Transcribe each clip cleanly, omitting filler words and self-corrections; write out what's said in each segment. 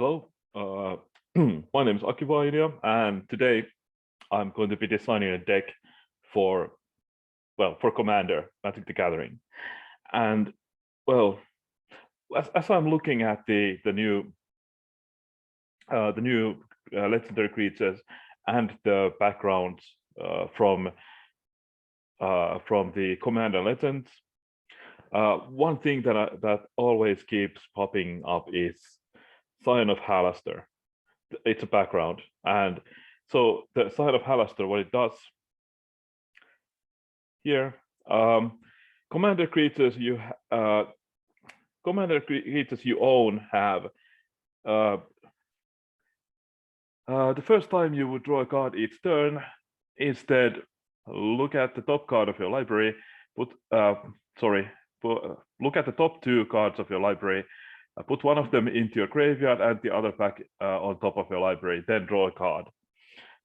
Hello, my name is Akivainio, and today I'm going to be designing a deck for, for Commander, Magic the Gathering. And well, as I'm looking at the new legendary creatures and the backgrounds from the Commander Legends, one thing that always keeps popping up is Scion of Halaster. It's a background, and so the Scion of Halaster, what it does here, commander creatures you own have the first time you would draw a card each turn. Instead, look at the top card of your library. Look at the top two cards of your library. Put one of them into your graveyard and the other back on top of your library. Then draw a card.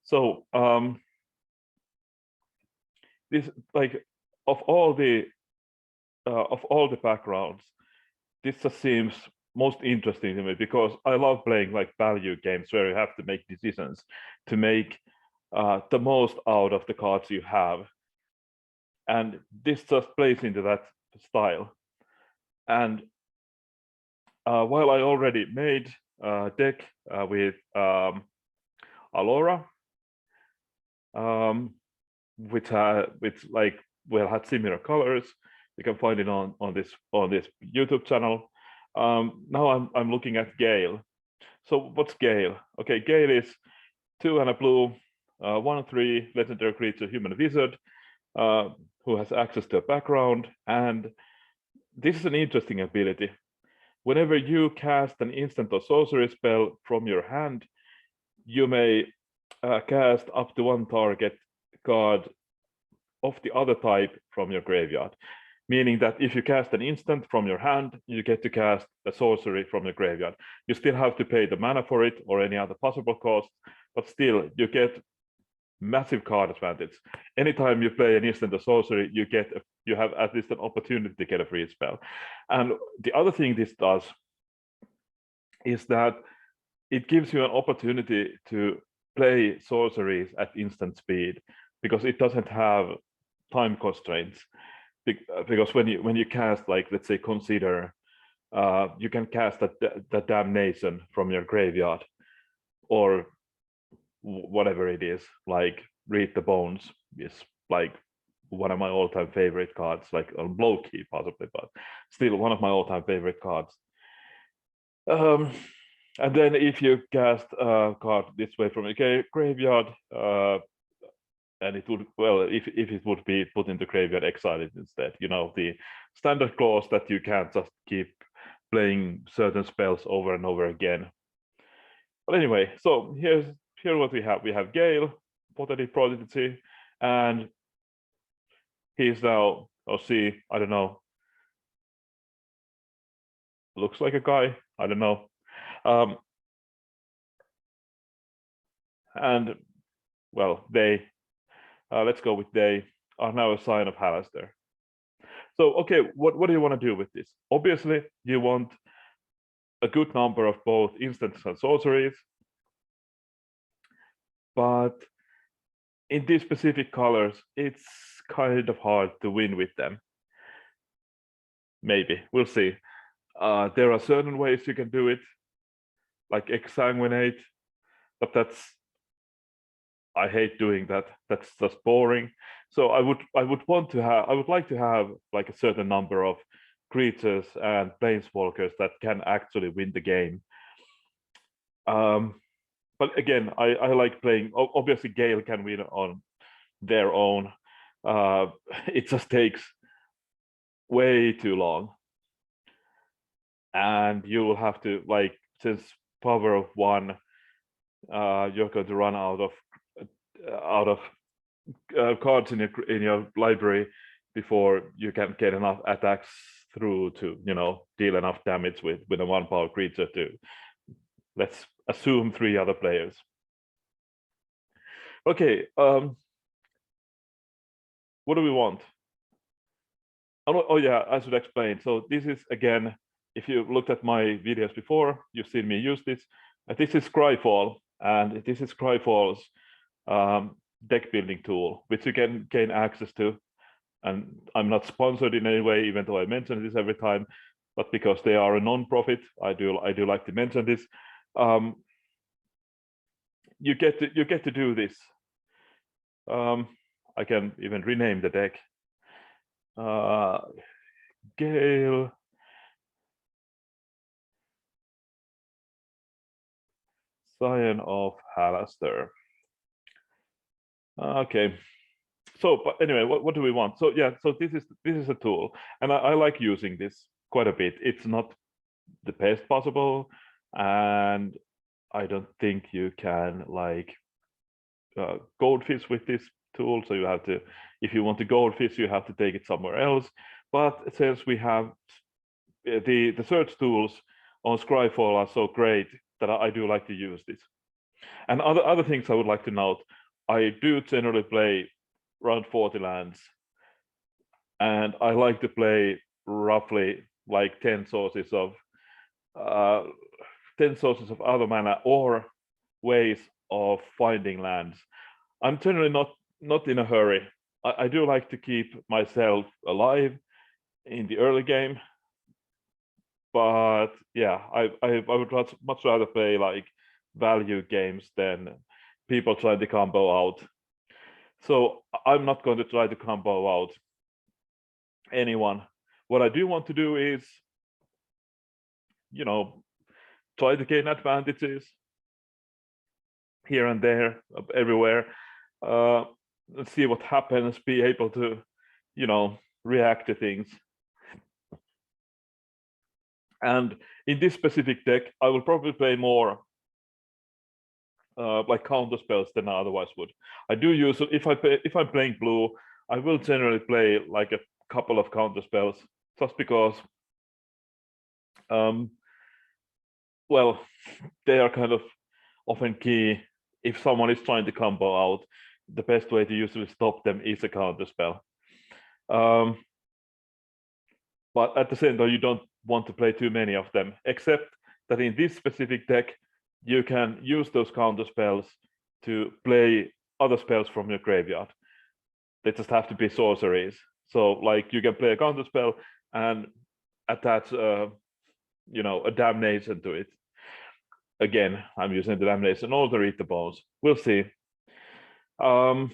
So this, like, of all the backgrounds, this just seems most interesting to me because I love playing like value games where you have to make decisions to make the most out of the cards you have, and this just plays into that style. And while I already made a deck with Alora, which had similar colors, you can find it on this YouTube channel. Now I'm looking at Gale. So what's Gale? Okay, Gale is 2 and a blue, 1/3 legendary creature, human wizard, who has access to a background. And this is an interesting ability. Whenever you cast an instant or sorcery spell from your hand, you may cast up to one target card of the other type from your graveyard. Meaning that if you cast an instant from your hand, you get to cast a sorcery from your graveyard. You still have to pay the mana for it or any other possible costs, but still you get massive card advantage. Anytime you play an instant or sorcery, you have at least an opportunity to get a free spell. And the other thing this does is that it gives you an opportunity to play sorceries at instant speed because it doesn't have time constraints. Because when you cast, like, let's say, Consider, you can cast that Damnation from your graveyard, or whatever it is, like Read the Bones is like one of my all-time favorite cards, like on low key possibly, but still one of my all-time favorite cards. And then if you cast a card this way from your graveyard, and it would, well, if it would be put into graveyard, exile it instead. You know, the standard clause that you can't just keep playing certain spells over and over again. But anyway, so here's what we have. We have Gale, Potted Prodigy, and he's now, I don't know, looks like a guy, I don't know. And well, they let's go with they are now a Scion of Halaster. So, okay, what do you want to do with this? Obviously, you want a good number of both instants and sorceries, but in these specific colors, it's kind of hard to win with them. Maybe, we'll see. There are certain ways you can do it, like exsanguinate, but I hate doing that. That's just boring. So I would like to have like a certain number of creatures and planeswalkers that can actually win the game. But again, I like playing. Obviously, Gale can win on their own. It just takes way too long, and you will have to, like, since power of 1, you're going to run out of cards in your library before you can get enough attacks through to, you know, deal enough damage with a 1-power creature to, let's assume, 3 other players. Okay, what do we want? Oh yeah, I should explain. So this is again if you looked at my videos before, you've seen me use this. This is Scryfall, and this is Scryfall's deck building tool, which you can gain access to. And I'm not sponsored in any way, even though I mention this every time, but because they are a non-profit, I do like to mention this. You get to do this. I can even rename the deck. Gale. Scion of Halaster. Okay. So, but anyway, what do we want? So yeah, so this is a tool, and I like using this quite a bit. It's not the best possible, and I don't think you can like goldfish with this tool. So you have to, if you want to goldfish, you have to take it somewhere else. But since we have the search tools on Scryfall are so great that I do like to use this. And other things I would like to note, I do generally play around 40 lands, and I like to play roughly like 10 sources of other mana or ways of finding lands. I'm generally not in a hurry. I do like to keep myself alive in the early game, but yeah, I would much rather play like value games than people trying to combo out. So I'm not going to try to combo out anyone. What I do want to do is, try to gain advantages here and there, everywhere. See what happens, be able to, react to things. And in this specific deck, I will probably play more like counter spells than I otherwise would. I do use, if I'm playing blue, I will generally play like a couple of counter spells, just because well, they are kind of often key. If someone is trying to combo out, the best way to usually stop them is a counter spell. But at the same time, you don't want to play too many of them, except that in this specific deck, you can use those counter spells to play other spells from your graveyard. They just have to be sorceries. So like you can play a counter spell and attach a damnation to it. Again, I'm using the damnation or the read the bones. We'll see. But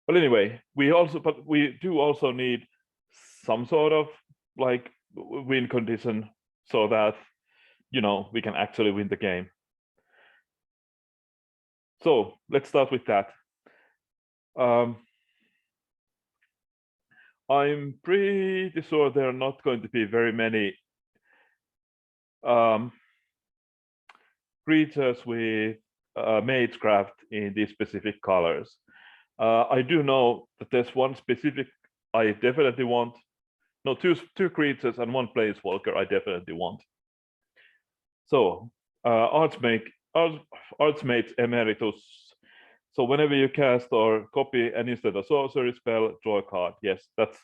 anyway, we do also need some sort of like win condition so that we can actually win the game. So let's start with that. I'm pretty sure there are not going to be very many creatures with magecraft in these specific colors. I do know that there's one specific I definitely want. No, two creatures and one planeswalker I definitely want. So, Archmage Emeritus. So whenever you cast or copy an instant or sorcery spell, draw a card. Yes, that's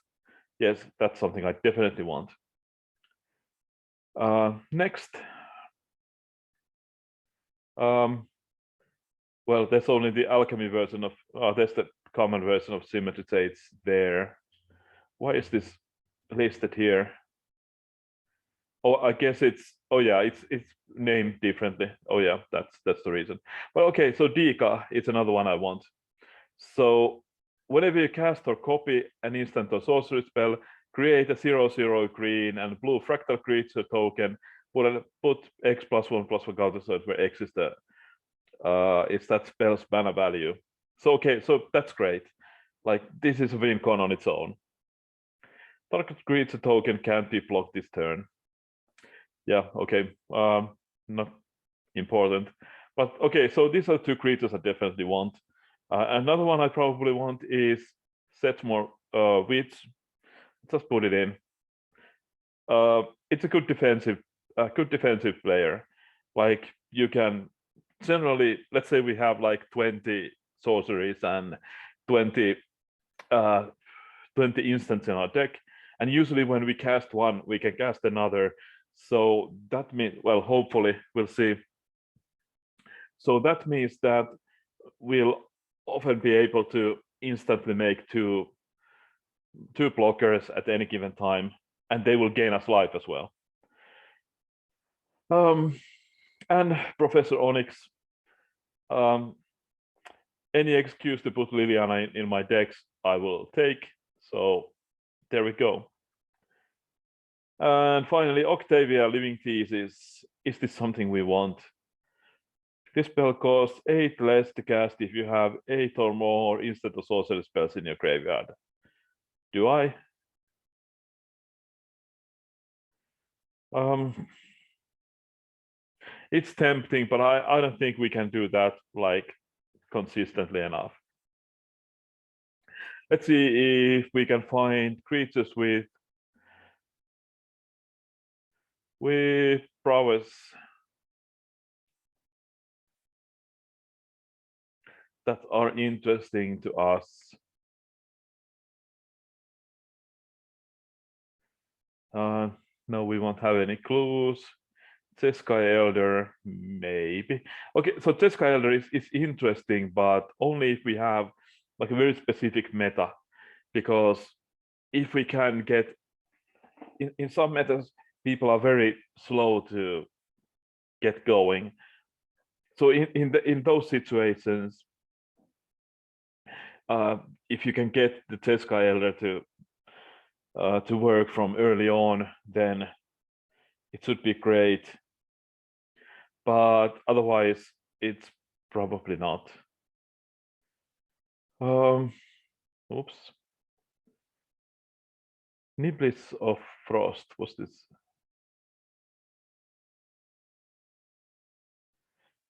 something I definitely want. Next. Well, there's only the alchemy version of, there's the common version of Symmetry Shades there. Why is this listed here? Oh, I guess it's named differently. Oh yeah, that's the reason. But okay, so Dika is another one I want. So whenever you cast or copy an instant or sorcery spell, create a 0/0 green and blue fractal creature token. Put X +1/+1 counter search where X is it's that spell's mana value. So okay, so that's great. Like this is a win con on its own. Target creature token can't be blocked this turn. Yeah, okay. Not important. But okay, so these are two creatures I definitely want. Another one I probably want is Setmore Witch. Just put it in. It's a good defensive player. Like you can generally, let's say we have like 20 sorceries and 20 instants in our deck, And usually when we cast one, we can cast another. So that means, well, hopefully we'll see. So that means that we'll often be able to instantly make two blockers at any given time, and they will gain us life as well. And Professor Onyx, any excuse to put Liliana in my decks, I will take. So there we go. And finally, Octavia, Living Thesis. Is this something we want? This spell costs 8 less to cast if you have 8 or more instant or sorcery spells in your graveyard. Do I? It's tempting, but I don't think we can do that like consistently enough. Let's see if we can find creatures with prowess that are interesting to us. No, we won't have any clues. Jeskai Elder, maybe. Okay, so Jeskai Elder is interesting, but only if we have like a very specific meta. Because if we can get in some metas, people are very slow to get going. So in those situations, if you can get the Jeskai Elder to work from early on, then it should be great. But otherwise, it's probably not. Oops. Niblis of Frost was this.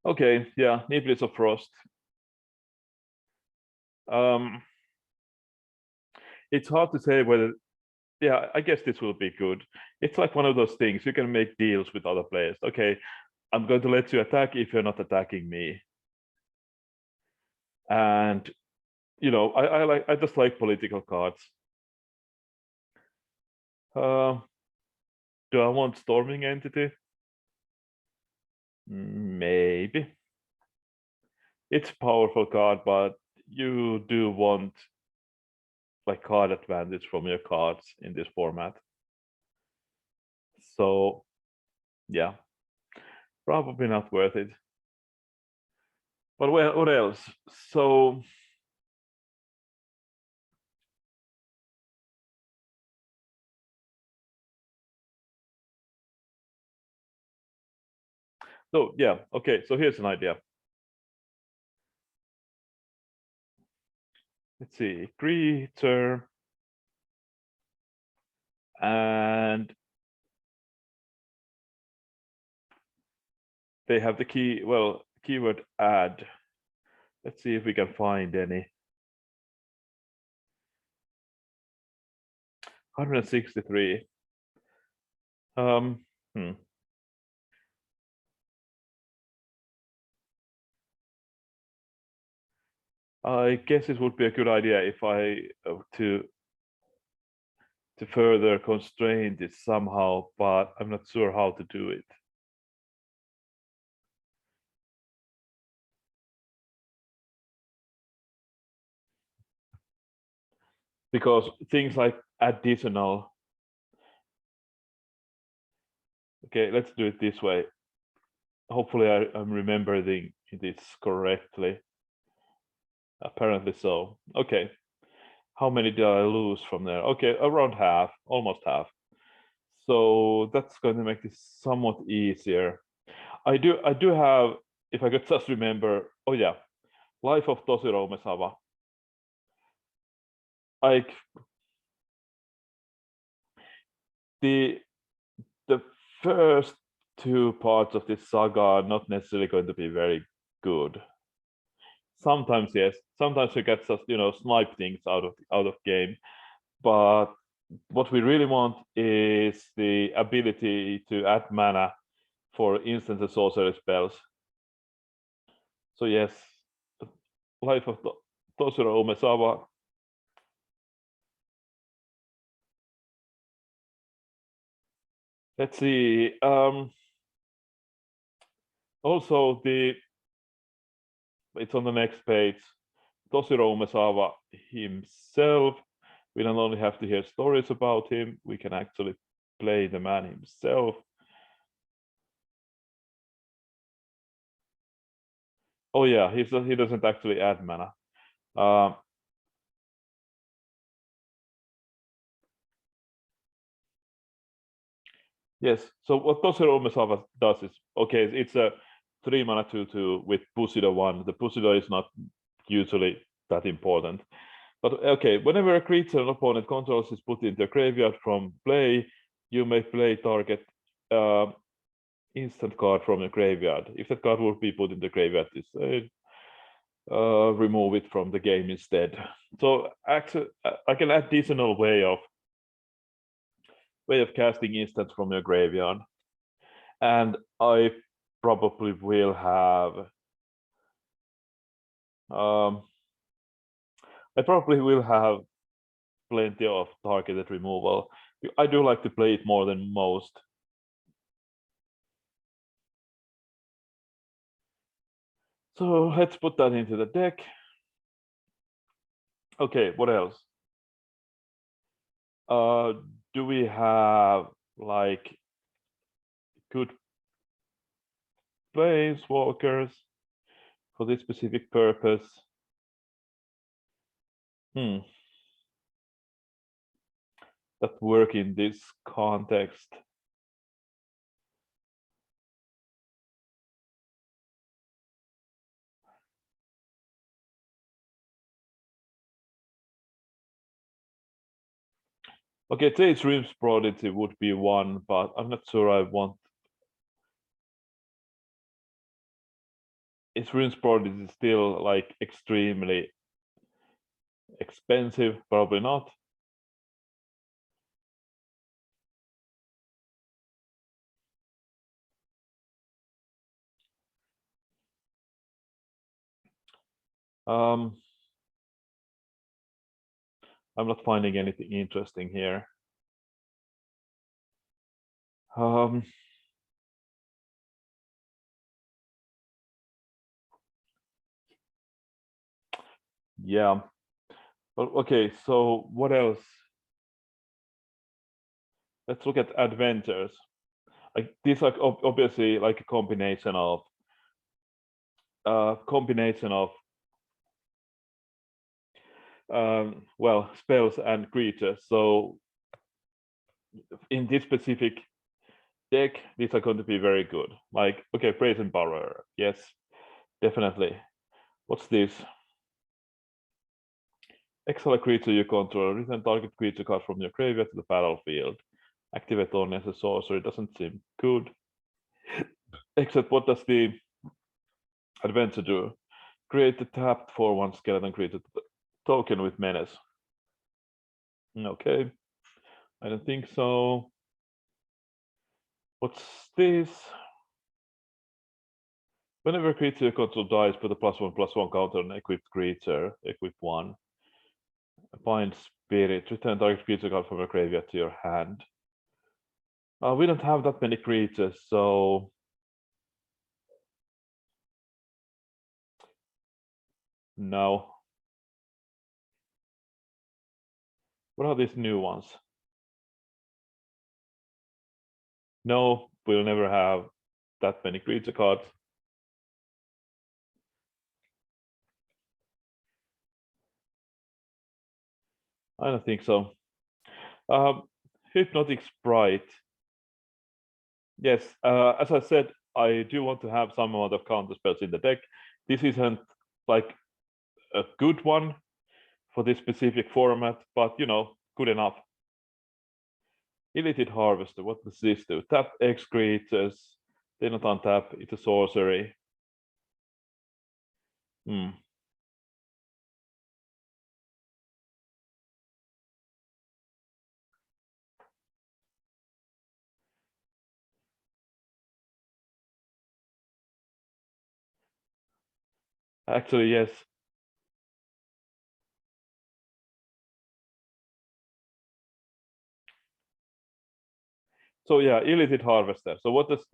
Okay, yeah, Niblis of Frost. It's hard to say whether, yeah, I guess this will be good. It's like one of those things, you can make deals with other players. Okay, I'm going to let you attack if you're not attacking me. And, you know, I just like political cards. Do I want Storming Entity? Maybe. It's a powerful card, but you do want like card advantage from your cards in this format. So yeah, probably not worth it. But well, what else? So yeah, okay, so here's an idea. Let's see, creature, and they have the keyword add. Let's see if we can find any. 163. I guess it would be a good idea if I to further constrain this somehow, but I'm not sure how to do it. Because things like additional. Okay, let's do it this way. Hopefully I'm remembering this correctly. Apparently so. Okay. How many did I lose from there? Okay, around half, almost half. So that's going to make this somewhat easier. I do have, if I could just remember, oh yeah, Life of Toshiro Umezawa. Like the first 2 parts of this saga are not necessarily going to be very good. Sometimes yes, sometimes you get just snipe things out of game, but what we really want is the ability to add mana for instant and sorcery spells. So yes, Life of Toshiro Umezawa. Let's see. Also, it's on the next page. Toshiro Umezawa himself. We don't only have to hear stories about him, we can actually play the man himself. Oh yeah, he doesn't actually add mana. Yes, so what Toshiro Umezawa does is, okay, it's a 3 mana 2/2 with Bushido 1. The Bushido is not usually that important. But okay, whenever a creature an opponent controls is put into a graveyard from play, you may play target instant card from your graveyard. If that card would be put in the graveyard, remove it from the game instead. So actually, I can additional way of casting instants from your graveyard, and I probably will have. I probably will have plenty of targeted removal. I do like to play it more than most. So let's put that into the deck. Okay, what else? Do we have like good planeswalkers for this specific purpose? That work in this context. Okay, Tate's Dreams Prodigy would be one, but I'm not sure I want. Its Dreams Prodigy is still like extremely expensive? Probably not. I'm not finding anything interesting here. Yeah. Well, okay, so what else? Let's look at adventures. Like these are obviously like a combination of well, spells and creatures. So in this specific deck, these are going to be very good. Like, okay, Brazen Borrower, yes, definitely. What's this? Exile a creature you control, return target creature card from your graveyard to the battlefield. Activate only as a sorcery, doesn't seem good. Except what does the adventure do? Create a tapped 4/1 skeleton creature token with menace. Okay, I don't think so. What's this? Whenever a creature you control dies, put a +1/+1 counter on equipped creature, equip 1. Find Spirit, return target creature card from your graveyard to your hand. We don't have that many creatures, so no. What are these new ones? No, we'll never have that many creature cards. I don't think so. Hypnotic Sprite. Yes, as I said, I do want to have some amount of counter spells in the deck. This isn't like a good one for this specific format, but you know, good enough. Elated Harvester, what does this do? Tap X creatures, they not untap, it's a sorcery. Actually, yes. So yeah, illicit harvester. So what this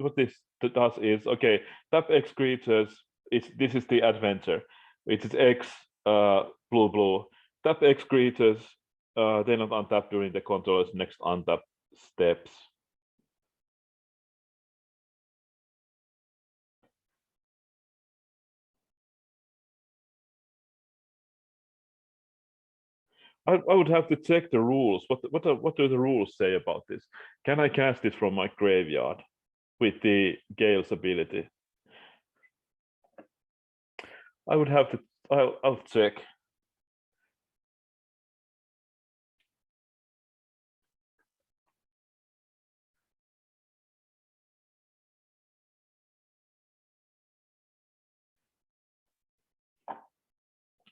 does is, okay, tap X creatures. This is the adventure. It is X blue blue. Tap X creatures. They not untap during the controller's next untap steps. I would have to check the rules. What do the rules say about this? Can I cast this from my graveyard with the Gale's ability? I would have to. I'll check.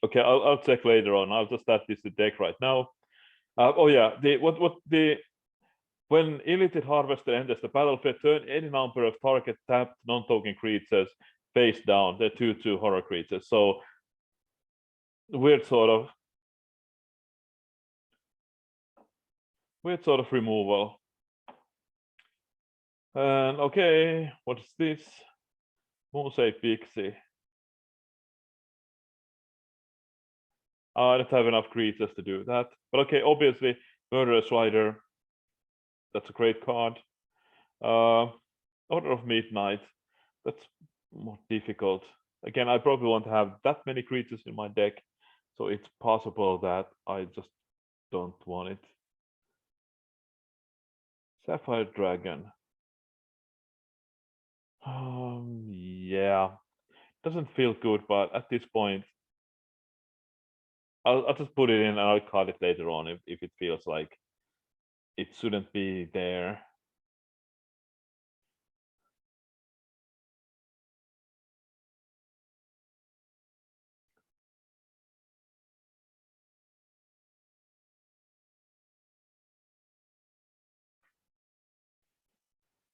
Okay, I'll check later on. I'll just add this to deck right now. Oh yeah, when illicit harvester enters the battlefield, turn any number of target tapped non-token creatures face down. They're 2/2 horror creatures. So weird sort of removal. And okay, what is this? Mosaic Pixie. I don't have enough creatures to do that. But okay, obviously, Murderous Rider. That's a great card. Order of Midnight. That's more difficult. Again, I probably won't have that many creatures in my deck, so it's possible that I just don't want it. Sapphire Dragon. Yeah, doesn't feel good, but at this point, I'll just put it in and I'll cut it later on if it feels like it shouldn't be there.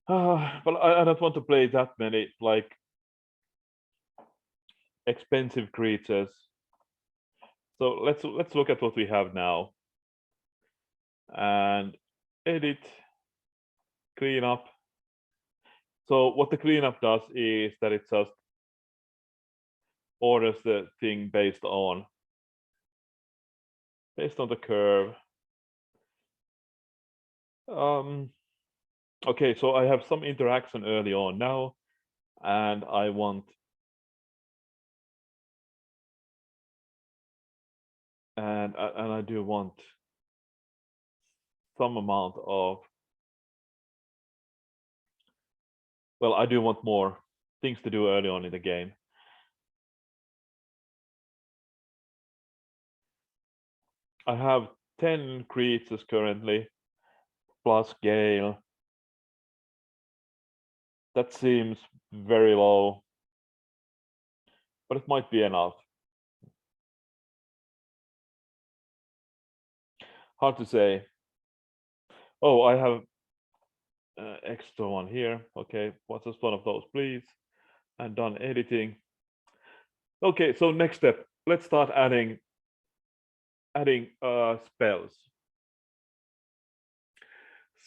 But I don't want to play that many like expensive creatures. So let's look at what we have now and edit, clean up. So what the cleanup does is that it just orders the thing based on the curve. Okay, so I have some interaction early on now, and I want and I do want some amount of, well, I do want more things to do early on in the game. I have 10 creatures currently, plus Gale. That seems very low, but it might be enough. Hard to say. Oh, I have extra one here. Okay, what's just one of those, please? And done editing. Okay, so next step. Let's start adding spells.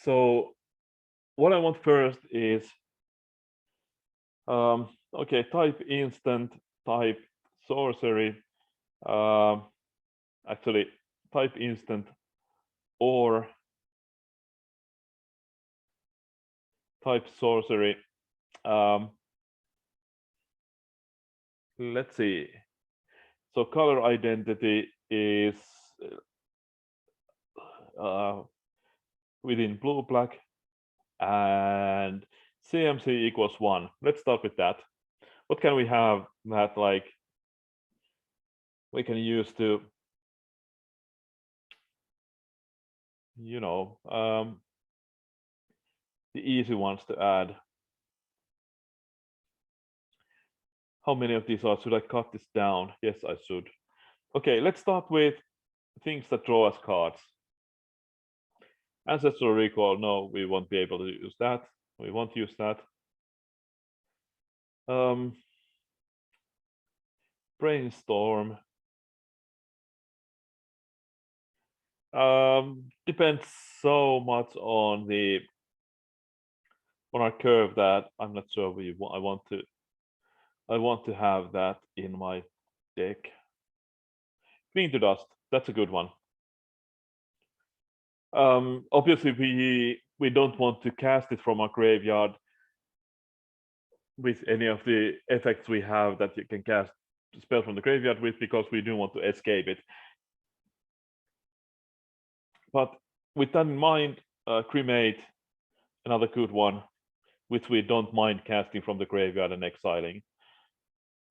So what I want first is okay, type instant, type sorcery. Actually, type instant or type sorcery. Let's see. So color identity is within blue black, and CMC equals 1. Let's start with that. What can we have that like we can use to, you know, the easy ones to add? How many of these are? Should I cut this down? Yes, I should. Okay, let's start with things that draw us cards. Ancestral Recall, no, we won't be able to use that. We won't use that. Brainstorm. Depends so much on the on our curve that I'm not sure I want to have that in my deck. Cling to Dust, that's a good one. Obviously, we don't want to cast it from our graveyard with any of the effects we have that you can cast spell from the graveyard with, because we do want to escape it. But with that in mind, Cremate, another good one, which we don't mind casting from the graveyard and exiling.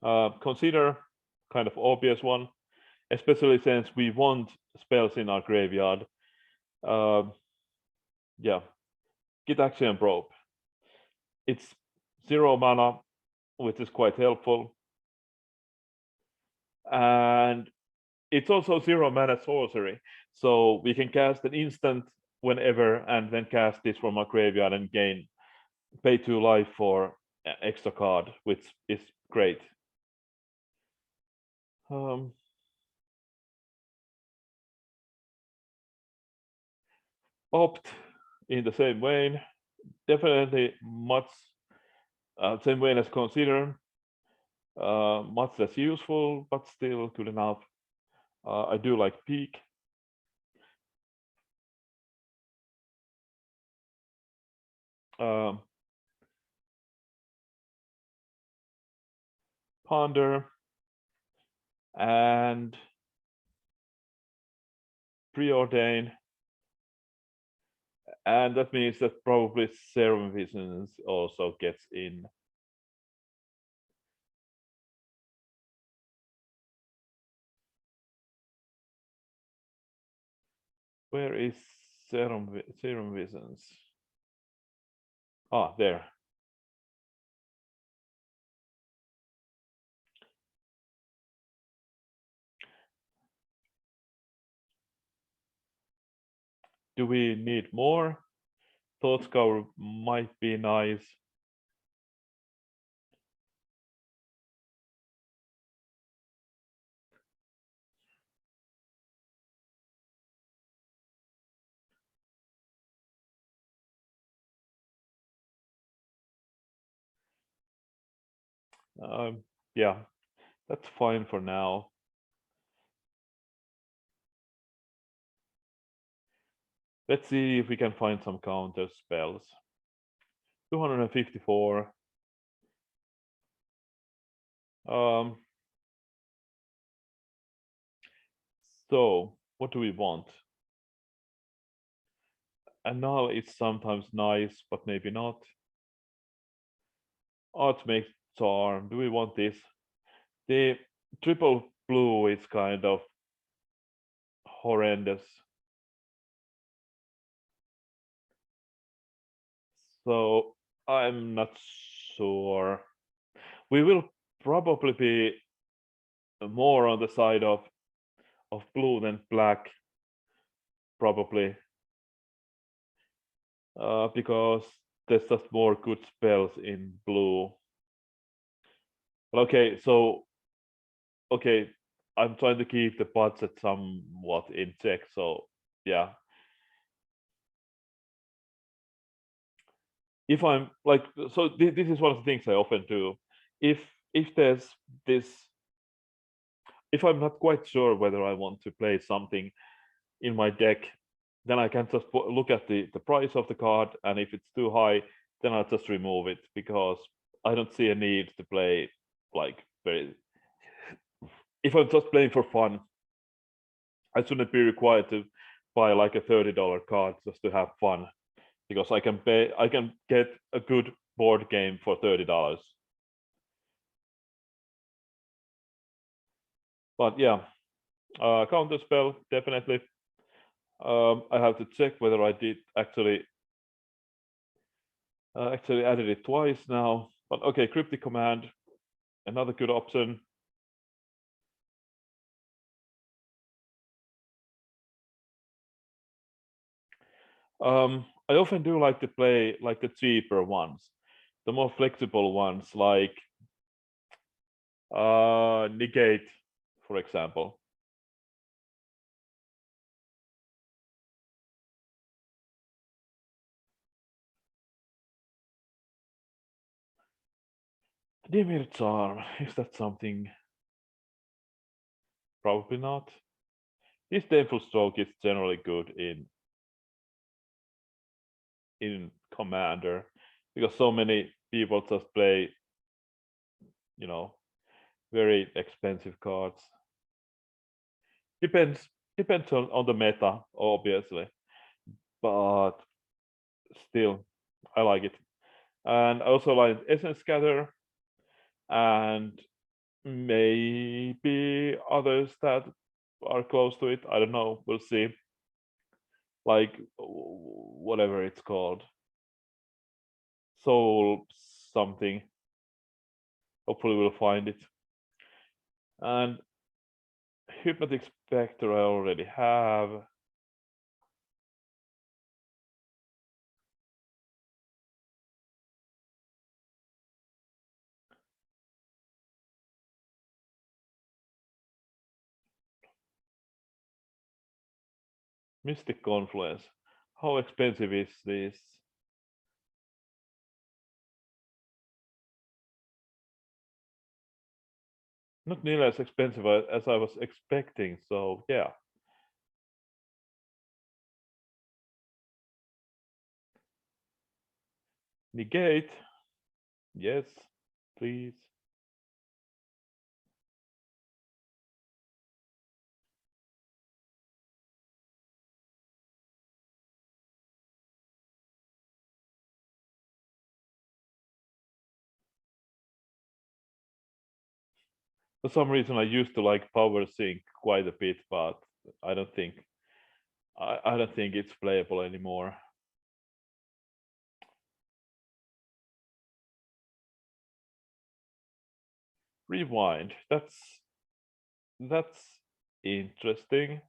Consider, kind of obvious one, especially since we want spells in our graveyard. Yeah, Gitaxian Probe. It's 0 mana, which is quite helpful. And it's also 0 mana sorcery. So we can cast an instant whenever and then cast this from our graveyard and pay 2 life for an extra card, which is great. Opt in the same way, definitely much same way as Consider, much less useful, but still good enough. I do like Peak. Ponder and Preordain, and that means that probably Serum Visions also gets in. Where is Serum Visions? Ah, there. Do we need more? Thought Scour might be nice. Yeah, that's fine for now. Let's see if we can find some counter spells. 254. So what do we want? And now it's sometimes nice, but maybe not. Ultimate Charm. Do we want this? The triple blue is kind of horrendous. So I'm not sure. We will probably be more on the side of blue than black, probably, because there's just more good spells in blue. But okay, I'm trying to keep the budget somewhat in check. So yeah, if I'm like, so this is one of the things I often do. If there's this, if I'm not quite sure whether I want to play something in my deck, then I can just look at the price of the card, and if it's too high, then I'll just remove it, because I don't see a need to play like very. If I'm just playing for fun, I shouldn't be required to buy like a $30 card just to have fun, because I can get a good board game for $30. But yeah, counter spell definitely. I have to check whether I did actually added it twice now. But okay, Cryptic Command, another good option. I often do like to play like the cheaper ones, the more flexible ones, like Negate, for example. Dimir's arm, is that something? Probably not. This Disdainful Stroke is generally good in Commander because so many people just play, you know, very expensive cards. Depends depends on the meta, obviously, but still, I like it. And I also like Essence Gather and maybe others that are close to it. I don't know. We'll see. Like whatever it's called, Soul something. Hopefully, we'll find it. And Hypnotic Spectre, I already have. Mystic Confluence. How expensive is this? Not nearly as expensive as I was expecting, so yeah. Negate. Yes, please. For some reason, I used to like Power Sync quite a bit, but I don't think I don't think it's playable anymore. Rewind. That's interesting.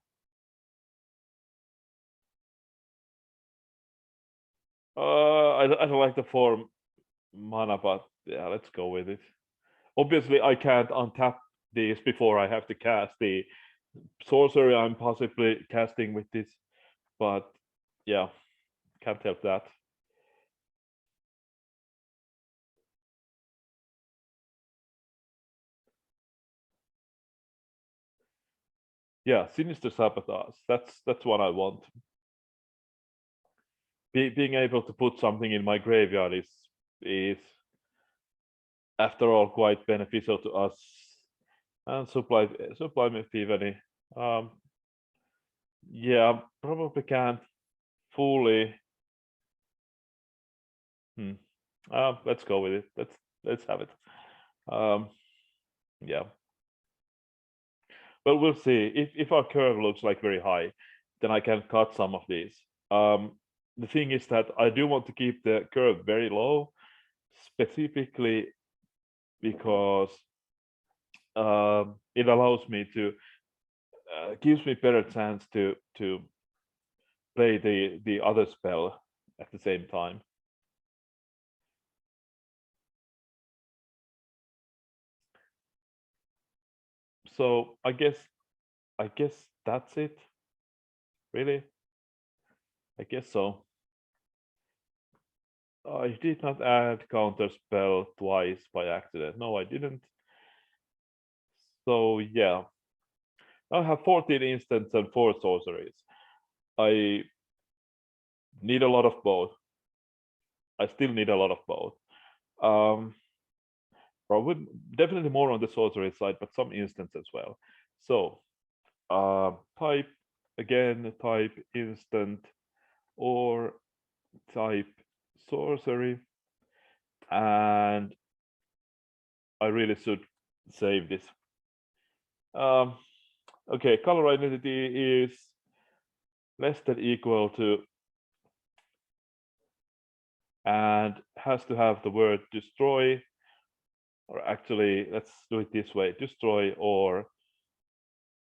I don't like the form mana, but yeah, let's go with it. Obviously, I can't untap these before I have to cast the sorcery I'm possibly casting with this, but yeah, can't help that. Yeah, Sinister Sabotage. That's what I want. Being able to put something in my graveyard is after all quite beneficial to us. And Sublime Epiphany. Um, yeah, probably can't fully. Hmm. Let's go with it. Let's have it. Um, yeah. Well, we'll see. If our curve looks like very high, then I can cut some of these. The thing is that I do want to keep the curve very low, specifically because it allows me to gives me better chance to play the other spell at the same time. So I guess that's it. Really, I guess so. I did not add counter spell twice by accident. No, I didn't. So yeah, I have 14 instants and 4 sorceries. I need a lot of both. I still need a lot of both. Um, probably definitely more on the sorcery side, but some instants as well. So type again, type instant or type sorcery, and I really should save this. Um, okay, color identity is less than equal to and has to have the word destroy, or actually let's do it this way, destroy or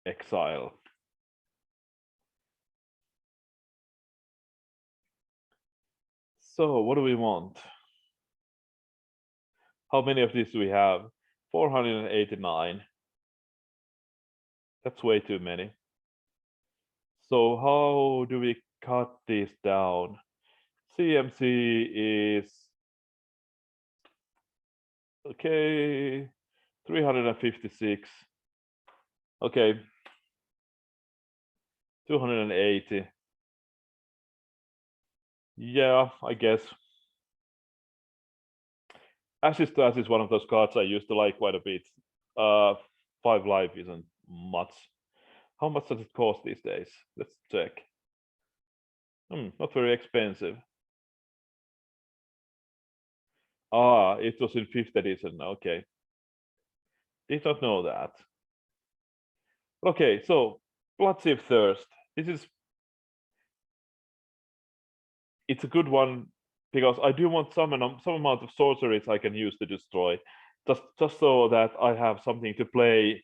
exile. So what do we want? How many of these do we have? 489. That's way too many. So how do we cut this down? CMC is Okay, 356. Okay, 280. Yeah, I guess. Ashes to Ash is one of those cards I used to like quite a bit. 5 life isn't much. How much does it cost these days? Let's check. Not very expensive. Ah, it was in 5th edition. Okay. Did not know that. Okay, so Bloodsieve Thirst. It's a good one because I do want some amount of sorceries I can use to destroy, just so that I have something to play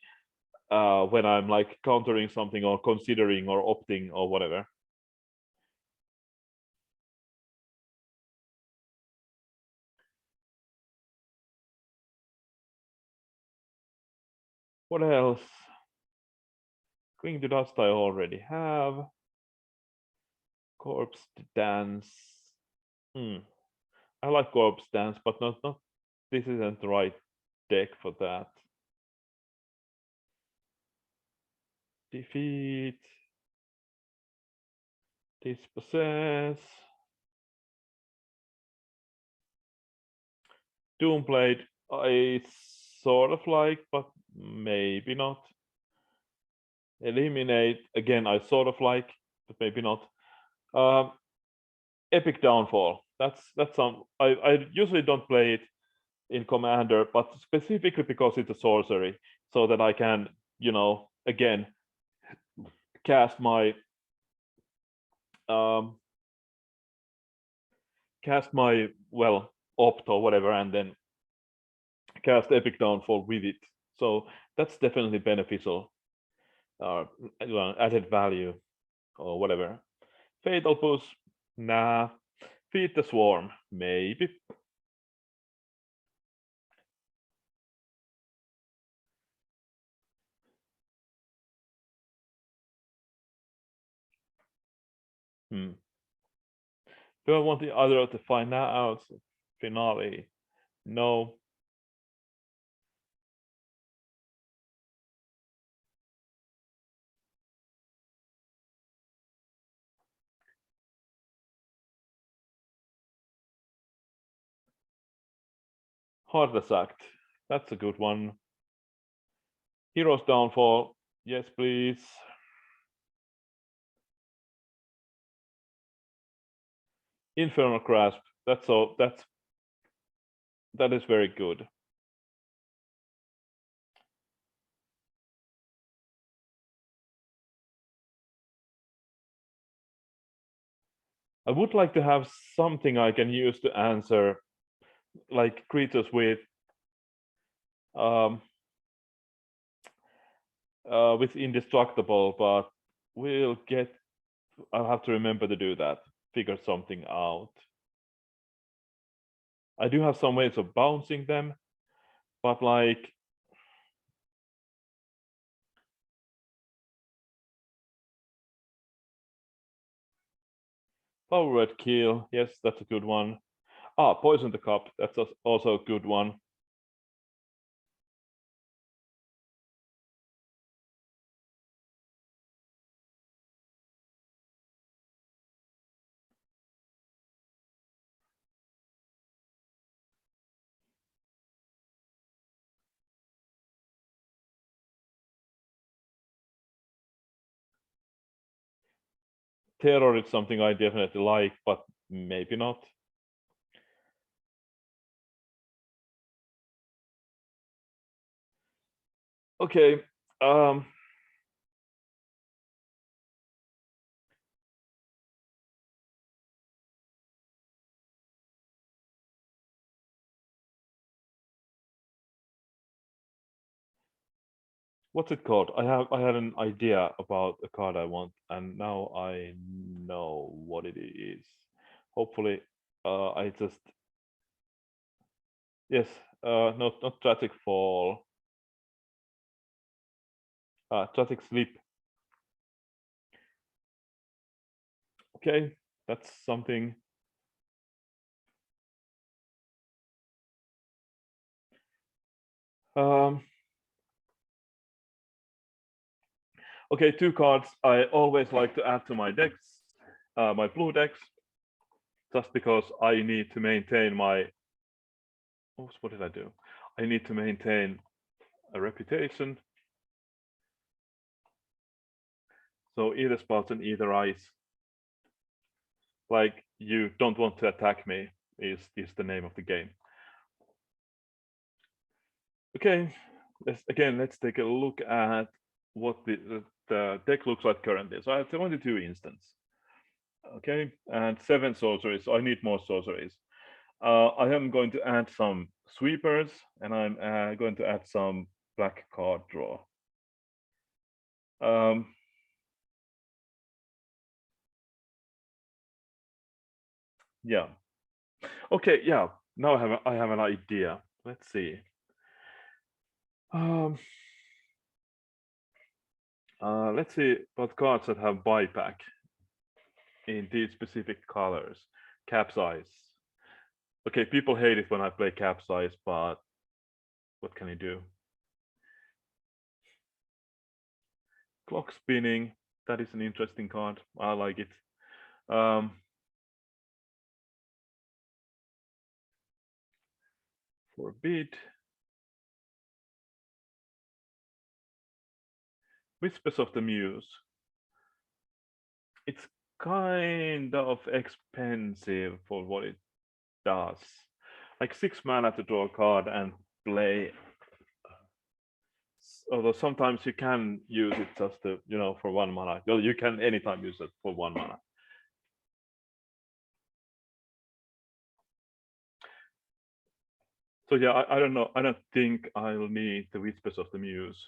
when I'm like countering something or considering or opting or whatever. What else? Cling to Dust I already have. Corpse Dance. I like Corpse Dance, but not this isn't the right deck for that. Defeat. Dispossess. Doomblade, I sort of like, but maybe not. Eliminate, again, I sort of like, but maybe not. Epic Downfall. That's some. I usually don't play it in Commander, but specifically because it's a sorcery, so that I can, again, cast my opt or whatever, and then cast Epic Downfall with it. So that's definitely beneficial. Added value or whatever. Fatal Push, nah. Feed the Swarm, maybe. Do I want the other to find out? Finale, no. Heartless Act, that's a good one. Hero's Downfall, yes please. Infernal Grasp, that is very good. I would like to have something I can use to answer, like creatures with indestructible, but I'll have to remember to do that. Figure something out. I do have some ways of bouncing them, but like Powered Kill, yes, that's a good one. Poison the Cup, that's also a good one. Terror is something I definitely like, but maybe not. Okay. What's it called? I had an idea about a card I want, and now I know what it is. Hopefully, I just yes, not Tragic Fall. Tragic Sleep. Okay, that's something. Um, okay, 2 cards I always like to add to my decks, my blue decks, just because I need to maintain my. Oops, what did I do? I need to maintain a reputation. So either spots and either eyes. Like, you don't want to attack me is the name of the game. Okay, let's take a look at what the deck looks like currently. So I have 22 instants. Okay, and 7 sorceries. I need more sorceries. I am going to add some sweepers, and I'm going to add some black card draw. Yeah. Okay. Yeah. Now I have an idea. Let's see. Let's see what cards that have buyback in these specific colors. Capsize. Okay, people hate it when I play capsize, but what can you do? Clock spinning. That is an interesting card. I like it. Forbid. Whispers of the Muse. It's kind of expensive for what it does. Like 6 mana to draw a card and play. Although sometimes you can use it just to, for 1 mana. Well, you can anytime use it for 1 mana. So yeah, I don't know. I don't think I'll need the Whispers of the Muse.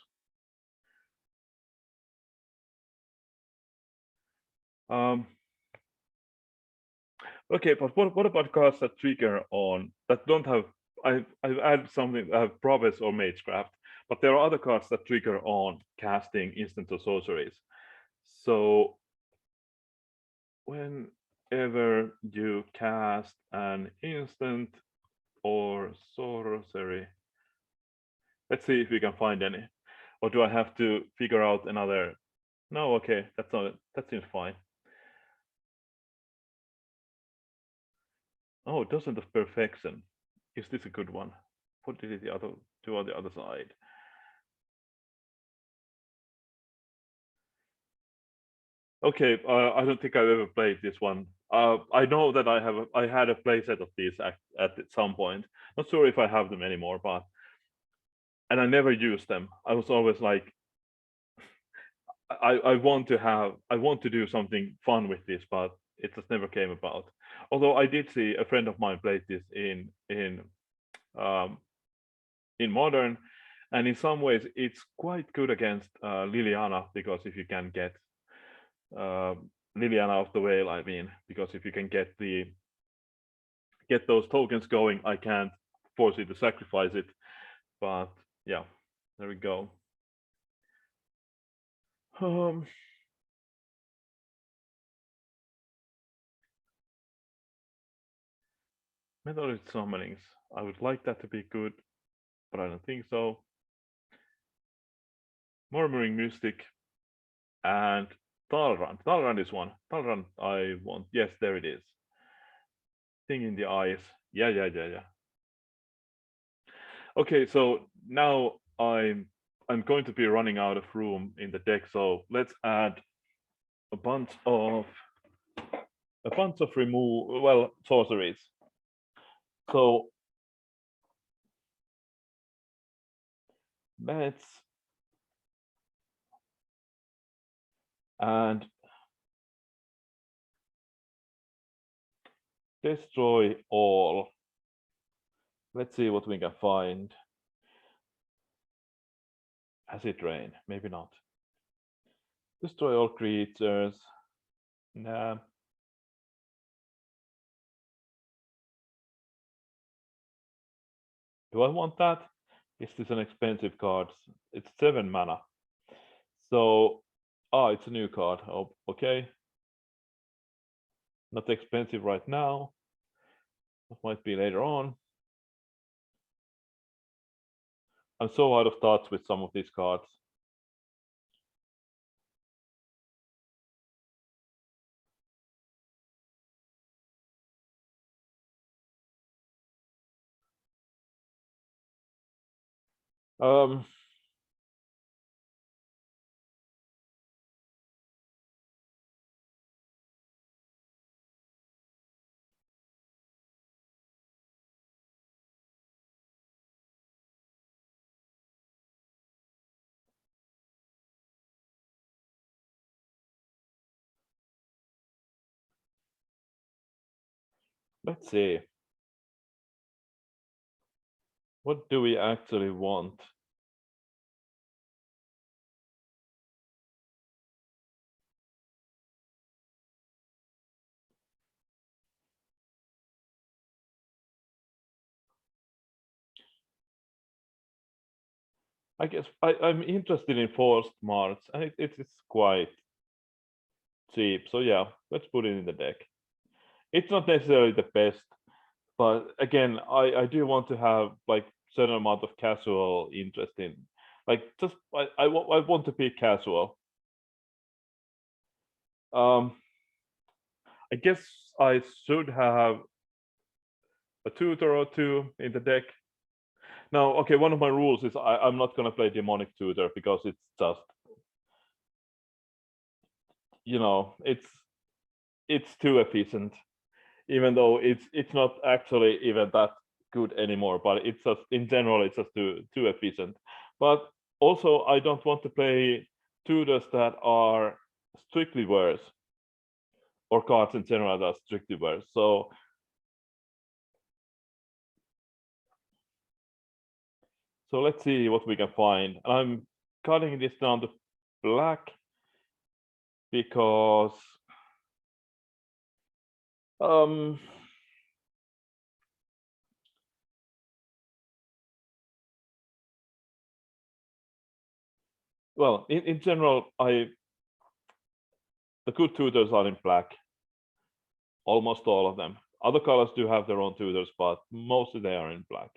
Okay, but what about cards that trigger on that don't have? I've added something that have Prowess or Magecraft, but there are other cards that trigger on casting instant or sorceries. So whenever you cast an instant or sorcery, let's see if we can find any. Or do I have to figure out another? No, okay, that's not it. That seems fine. Oh, Dozen of Perfection. Is this a good one? What did the other do on the other side? Okay, I don't think I've ever played this one. I know that I had a playset of these at some point. Not sure if I have them anymore, but and I never used them. I was always like, I want to do something fun with this, but it just never came about. Although I did see a friend of mine played this um, in modern, and in some ways it's quite good against Liliana, because if you can get Liliana off the whale, I mean, because if you can get those tokens going, I can't force you to sacrifice it. But yeah, there we go. Metallic summonings. I would like that to be good, but I don't think so. Murmuring Mystic and Talrand. Talrand is one. Talrand I want. Yes, there it is. Thing in the eyes. Yeah. Okay, so now I'm going to be running out of room in the deck, so let's add a bunch of sorceries. So let's and destroy all. Let's see what we can find. Acid rain, maybe not. Destroy all creatures. Nah. Do I want that? Is this an expensive card? It's 7 mana. So, it's a new card. Oh, okay. Not expensive right now. It might be later on. I'm so out of touch with some of these cards. Um, let's see. What do we actually want? I guess I'm interested in forced marks, and it's quite cheap. So yeah, let's put it in the deck. It's not necessarily the best, but again, I do want to have like certain amount of casual interest in, like just I want to be casual. Um, I guess I should have a tutor or two in the deck. Now, okay, one of my rules is I'm not gonna play demonic tutor because it's just, you know, it's too efficient, even though it's not actually even that good anymore. But it's just in general, it's just too efficient. But also, I don't want to play tutors that are strictly worse, or cards in general that are strictly worse. So let's see what we can find. I'm cutting this down to black because um well, in general, the good tutors are in black, almost all of them. Other colors do have their own tutors, but mostly they are in black.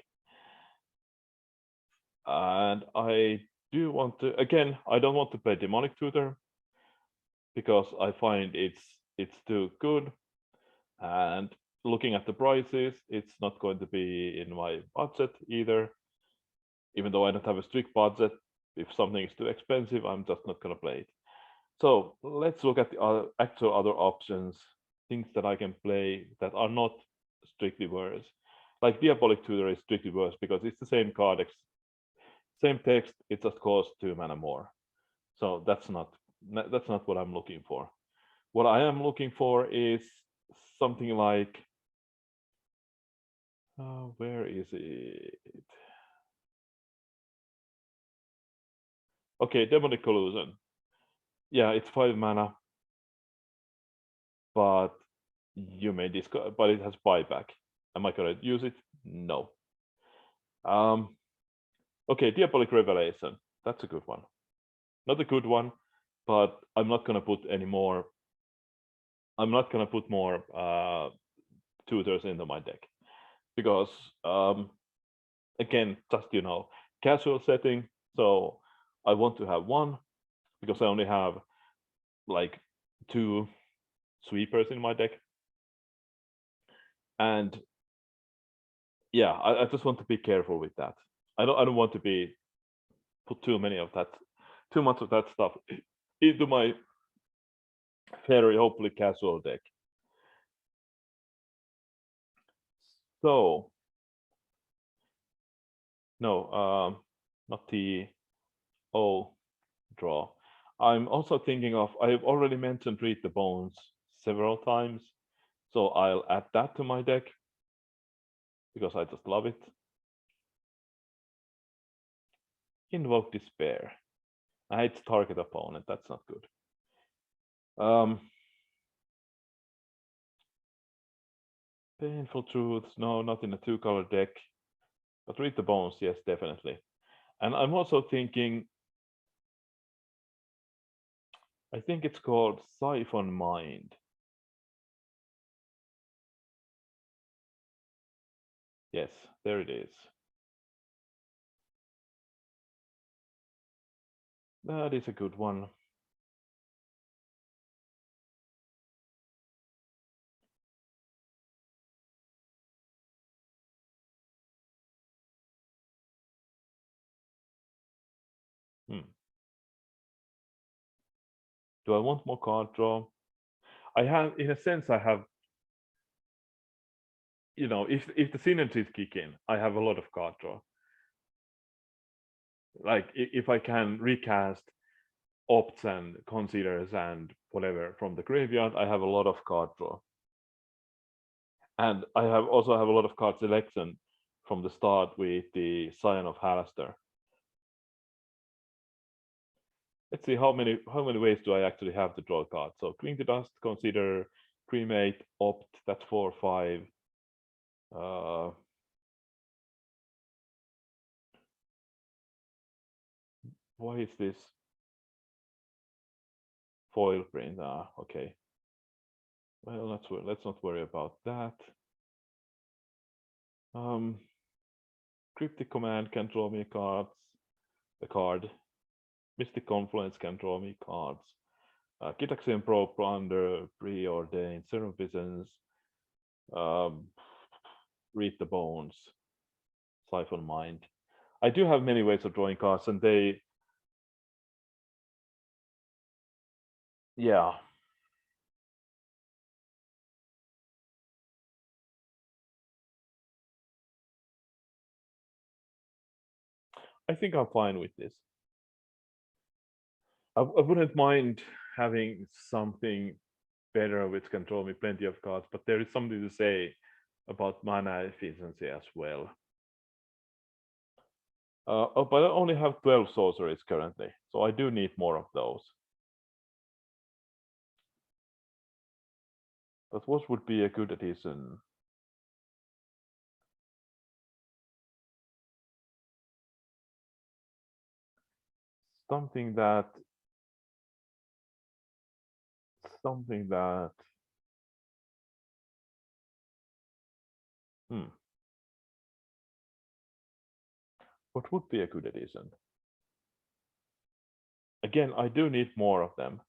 And I do want to, again, I don't want to play demonic tutor because I find it's too good. And looking at the prices, it's not going to be in my budget either. Even though I don't have a strict budget, if something is too expensive, I'm just not going to play it. So let's look at the actual other options, things that I can play that are not strictly worse. Like Diabolic Tutor is strictly worse because it's the same card, same text, it just costs 2 mana more. So that's not what I'm looking for. What I am looking for is something like, where is it? Okay, Demonic Collusion. Yeah, it's 5 mana, but you may discard, but it has buyback. Am I gonna use it? No. Okay, Diabolic Revelation. That's a good one. Not a good one, but I'm not gonna put any more. I'm not gonna put more tutors into my deck because again, just casual setting. So I want to have one because I only have like 2 sweepers in my deck, and yeah, I just want to be careful with that. I don't want to be put too much of that stuff into my very hopefully casual deck. So no, not the O draw. I'm also thinking of, I've already mentioned Read the Bones several times, so I'll add that to my deck because I just love it. Invoke Despair. I hate target opponent, that's not good. Painful Truths, no, not in a 2-color deck. But Read the Bones, yes, definitely. And I'm also thinking, I think it's called Siphon Mind. Yes, there it is. That is a good one. Hmm. Do I want more card draw? I have, in a sense, I have, if the synergies kick in, I have a lot of card draw. Like if I can recast opts and considers and whatever from the graveyard, I have a lot of card draw. And I also have a lot of card selection from the start with the Scion of Halaster. Let's see how many ways do I actually have to draw cards. So cling to dust, consider, cremate, opt. That's 4 or 5. Uh, why is this foil print? Okay. Well, let's not worry about that. Cryptic Command can draw me a card. Mystic Confluence can draw me cards. Gitaxian Pro Plunder, Preordained, Serum Visions, um, Read the Bones, Siphon Mind. I do have many ways of drawing cards, and yeah. I think I'm fine with this. I wouldn't mind having something better which can draw me plenty of cards, but there is something to say about mana efficiency as well. But I only have 12 sorceries currently, so I do need more of those. But what would be a good addition? Something that, something that, hmm, what would be a good addition? Again, I do need more of them.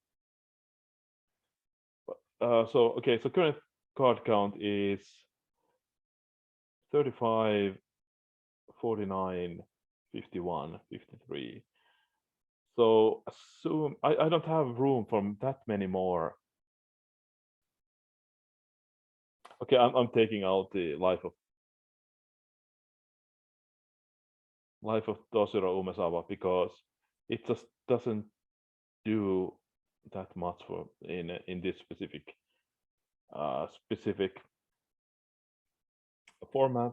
So current card count is 35, 49, 51, 53. So assume I don't have room for that many more. Okay, I'm taking out the life of Toshiro Umezawa because it just doesn't do that much for in this specific format.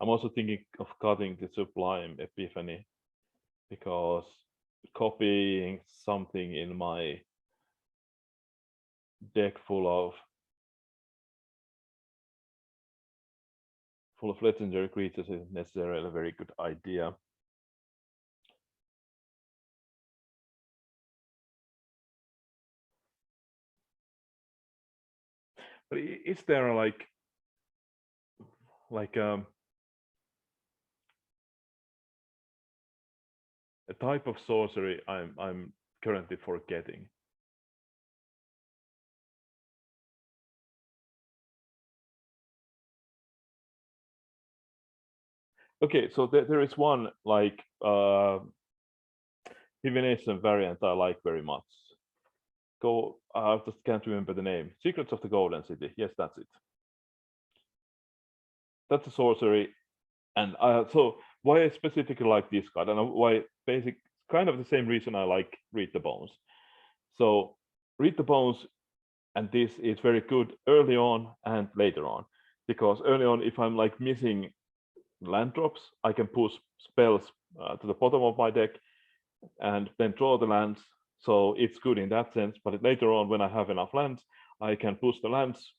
I'm also thinking of cutting the Sublime Epiphany because copying something in my deck full of legendary creatures isn't necessarily a very good idea. But is there like a type of sorcery I'm currently forgetting? Okay, so there is one like divination variant I like very much. I just can't remember the name. Secrets of the Golden City. Yes, that's it. That's a sorcery, and so why I specifically like this card, and why basic kind of the same reason I like Read the Bones. So Read the Bones and this is very good early on and later on, because early on, if I'm like missing land drops, I can push spells to the bottom of my deck and then draw the lands. So it's good in that sense. But later on, when I have enough lands, I can push the lands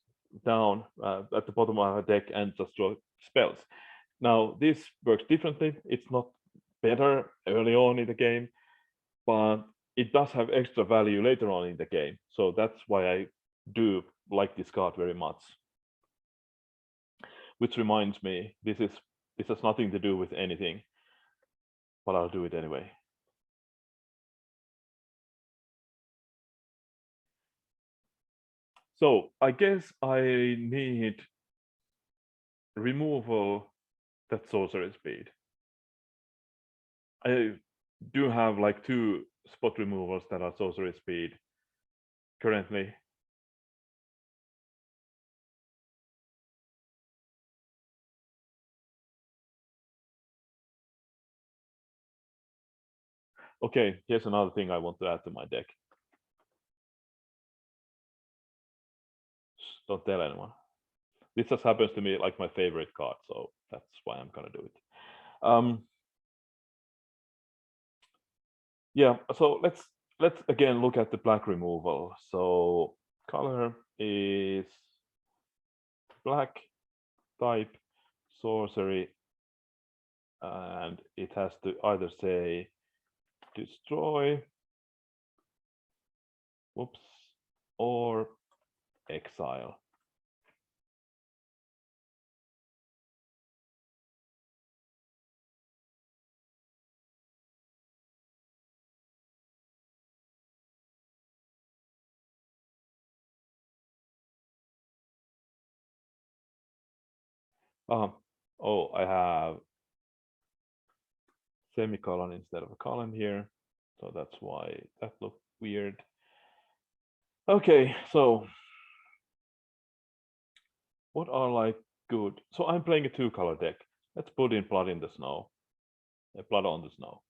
down at the bottom of my deck and just draw spells. Now, this works differently. It's not better early on in the game, but it does have extra value later on in the game. So that's why I do like this card very much. Which reminds me, this has nothing to do with anything. but I'll do it anyway. So I guess I need removal that sorcery speed. I do have like 2 spot removals that are sorcery speed currently. Okay, here's another thing I want to add to my deck. Shh, don't tell anyone. This just happens to me like my favorite card, so that's why I'm gonna do it. Yeah, so let's again look at the black removal. So color is black, type sorcery, and it has to either say destroy, whoops, or exile. Oh, I have semicolon instead of a column here, so that's why that looked weird. Okay, so what are like good? So I'm playing a 2-color deck. Let's put in blood in the snow, blood on the snow.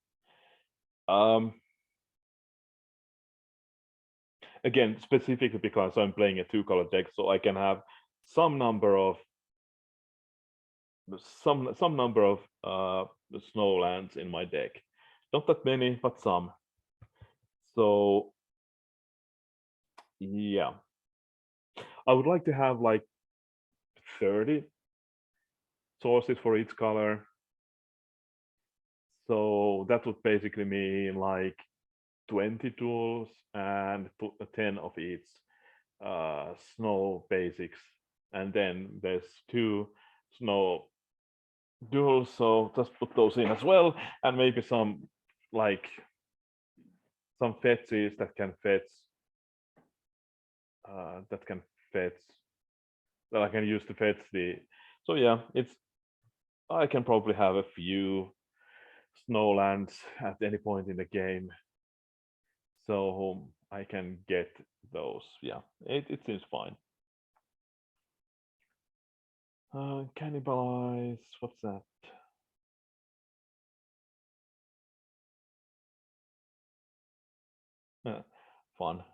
Again, specifically because I'm playing a 2-color deck, so I can have some number of snowlands in my deck. Not that many, but some. So yeah, I would like to have like 30 sources for each color. So that would basically mean like 20 tools and 10 of each snow basics. And then there's 2 snow duels, so just put those in as well. And maybe some like some fetches that can fetch that I can use to fetch the. So yeah, it's I can probably have a few snowlands at any point in the game, so I can get those. Yeah, it seems fine. Cannibalize. What's that? Fun.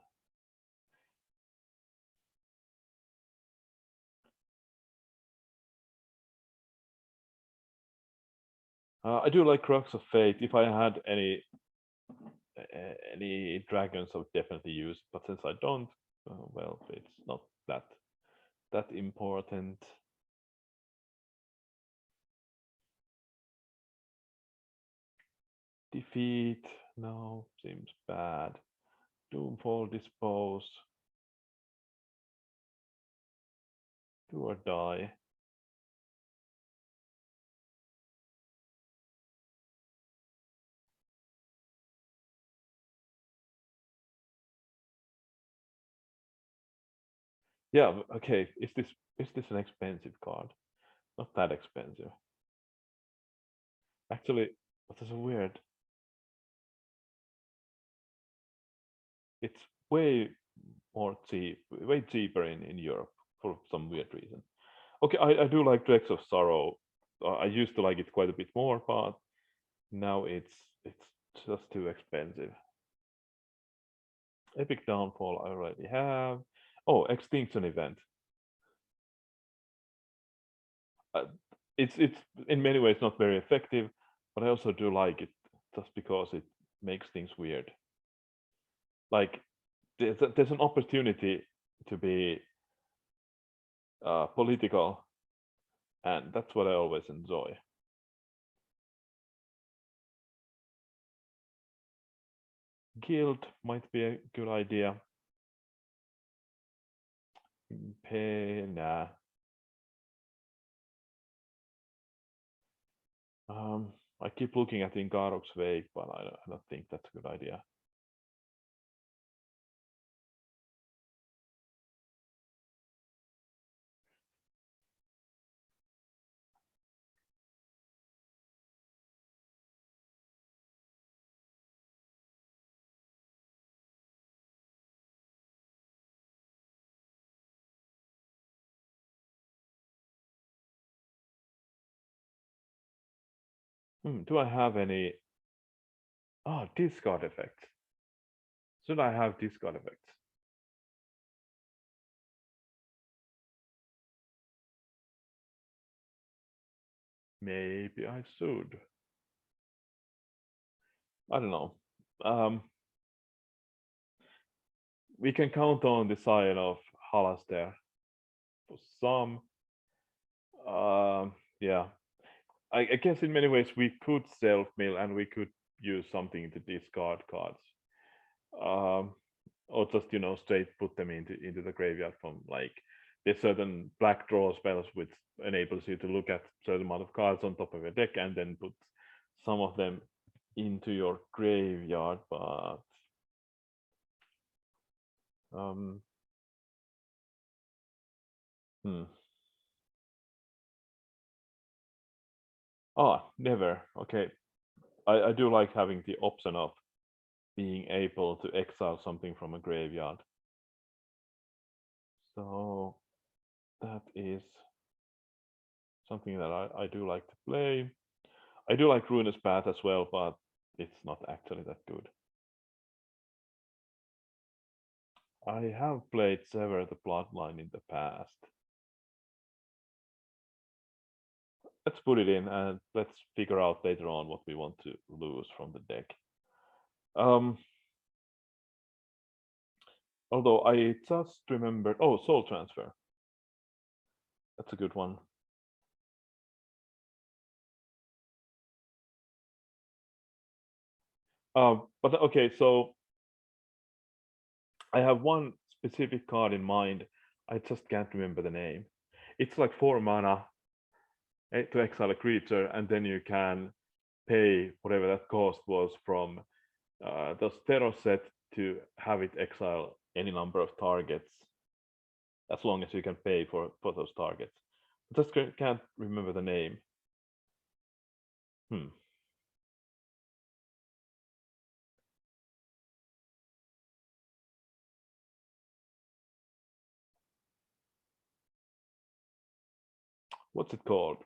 I do like Crux of Fate. If I had any dragons, I would definitely use. But since I don't, well, it's not that important. Defeat, no, seems bad. Doomfall, dispose, do or die. Yeah, okay. Is this an expensive card? Not that expensive. Actually, what is so weird? It's way way cheaper in Europe for some weird reason. Okay, I do like Dregs of Sorrow. I used to like it quite a bit more, but now it's just too expensive. Epic Downfall I already have. Oh, Extinction Event. Uh, it's in many ways not very effective, but I also do like it just because it makes things weird. Like there's an opportunity to be political, and that's what I always enjoy. Guild might be a good idea. Nah. I keep looking at Ingarok's Wake, but I don't think that's a good idea. Do I have any? Oh, discard effects. Should I have discard effects? Maybe I should. I don't know. Um, we can count on the Scion of Halaster for some. Yeah, I guess in many ways we could self mill and we could use something to discard cards, um, or just straight put them into the graveyard from like there's certain black draw spells which enables you to look at certain amount of cards on top of your deck and then put some of them into your graveyard, but um, hmm. Never. Okay, I do like having the option of being able to exile something from a graveyard. So that is something that I do like to play. I do like Ruinous Path as well, but it's not actually that good. I have played Sever the Bloodline in the past. Let's put it in and let's figure out later on what we want to lose from the deck. Um, although I just remembered, oh, Soul Transfer. That's a good one. But okay, so I have one specific card in mind. I just can't remember the name. It's like 4 mana to exile a creature, and then you can pay whatever that cost was from the Steros set to have it exile any number of targets, as long as you can pay for those targets. I just can't remember the name. Hmm. What's it called?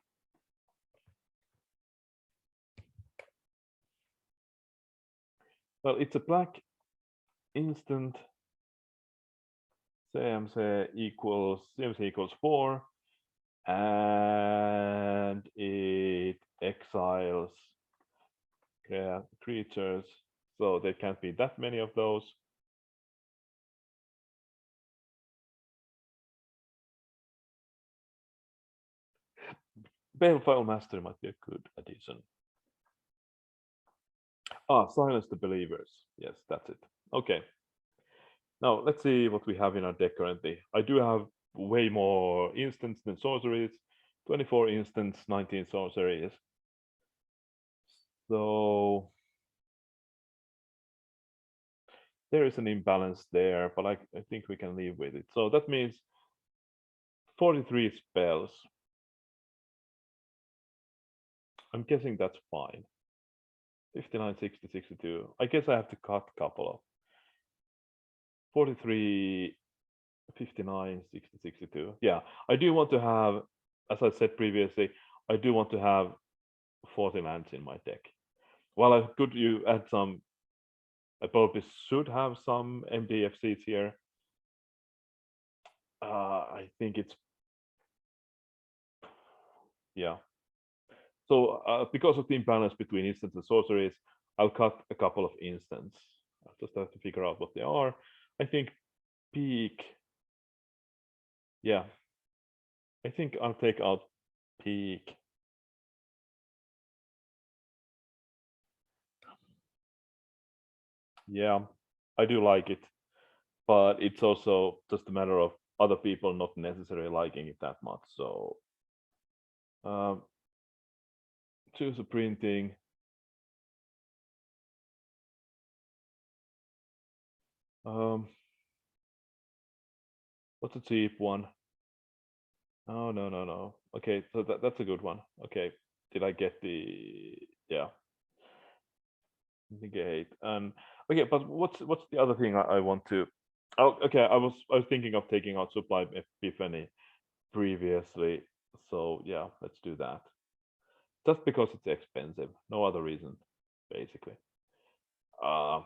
Well, it's a black instant. CMC equals 4, and it exiles creatures, so there can't be that many of those. Balefile Master might be a good addition. Silence the Believers. Yes, that's it. Okay. Now let's see what we have in our deck currently. I do have way more instants than sorceries. 24 instants, 19 sorceries. So there is an imbalance there, but I think we can live with it. So that means 43 spells. I'm guessing that's fine. 59, 60, 62. I guess I have to cut a couple of 43, 59, 60, 62. Yeah, I do want to have, as I said previously, I do want to have 40 lands in my deck. Well, I could you add some. I probably should have some MDFCs here. I think it's yeah. So because of the imbalance between instants and sorceries, I'll cut a couple of instants. I just have to figure out what they are. I think peak. Yeah, I think I'll take out peak. Yeah, I do like it, but it's also just a matter of other people not necessarily liking it that much. So, um, choose a printing. What's a cheap one? Oh, no. Okay, so that's a good one. Okay, did I get the yeah negate? And okay, but what's the other thing I want to? Oh, okay, I was thinking of taking out Sublime Epiphany previously, so yeah, let's do that. Just because it's expensive, no other reason, basically. Uh,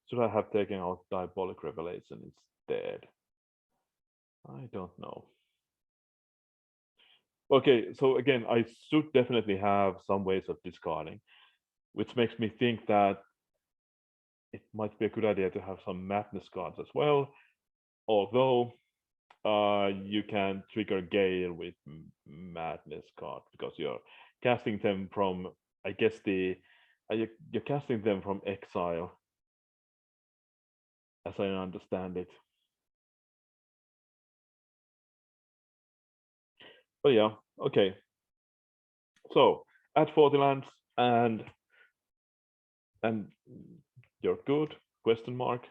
should I have taken out Diabolic Revelation instead? I don't know. Okay, so again, I should definitely have some ways of discarding, which makes me think that it might be a good idea to have some madness cards as well. Although you can trigger Gale with madness card because you're casting them from, I guess you're casting them from exile, as I understand it. But yeah, okay. So add 40 lands and you're good? Question mark.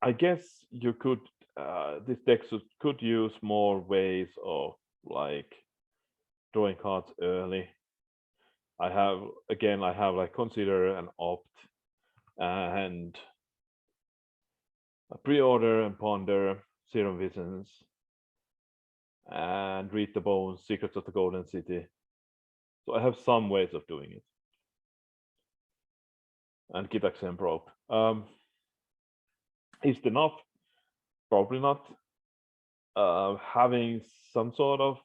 I guess you could this deck could use more ways of like drawing cards early. I have like consider and opt and a pre-order and ponder, serum visions, and read the bones, secrets of the golden city. So I have some ways of doing it. And Gitaxian probe. Is it enough? Probably not. Having some sort of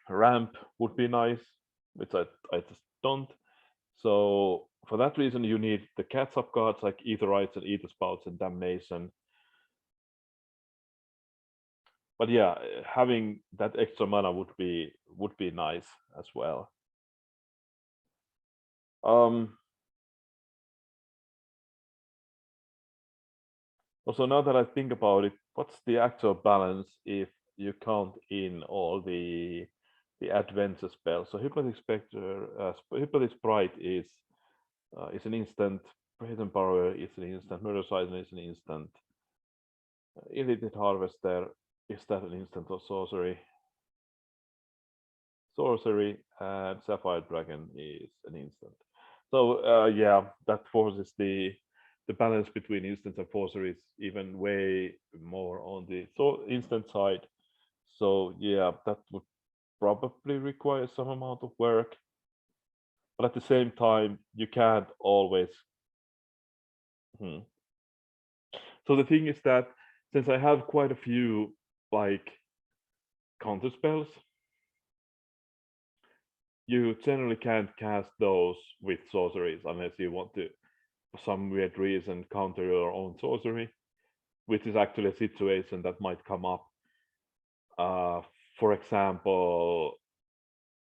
ramp would be nice, which I just don't. So for that reason, you need the catch-up cards like Aetherites and Aether Spouts and Damnation. But yeah, having that extra mana would be nice as well. Also, now that I think about it, what's the actual balance if you count in all the adventure spells? So Hypnotic Spectre, Hypnotic Sprite is an instant. Hidden Power is an instant. Murder Siren is an instant. Illithid Harvester, is that an instant or sorcery? Sorcery, and Sapphire Dragon is an instant. So yeah, that forces the balance between instants and sorceries even way more on the instant side. So yeah, that would probably require some amount of work. But at the same time, you can't always. So the thing is that since I have quite a few like counter spells, you generally can't cast those with sorceries unless you want to, for some weird reason, counter your own sorcery, which is actually a situation that might come up. For example,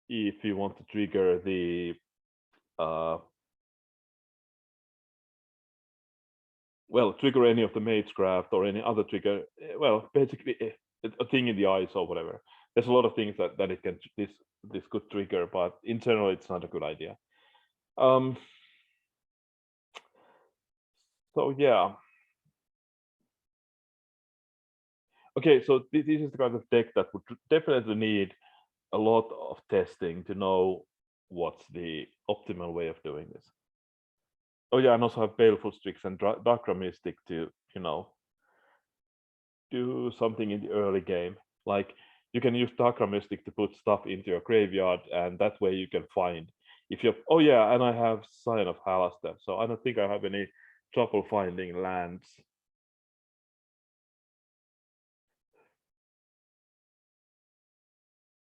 if you want to trigger the trigger any of the Magecraft or any other trigger, well, basically a thing in the eyes or whatever. There's a lot of things that it can this could trigger, but in general, it's not a good idea. So yeah. Okay, so this is the kind of deck that would definitely need a lot of testing to know what's the optimal way of doing this. Oh yeah, and also have Baleful Strix and Darkra Mystic to, do something in the early game. Like you can use Darkra Mystic to put stuff into your graveyard, and that way you can find if you. Oh yeah, and I have Scion of Halaster, so I don't think I have any trouble finding lands.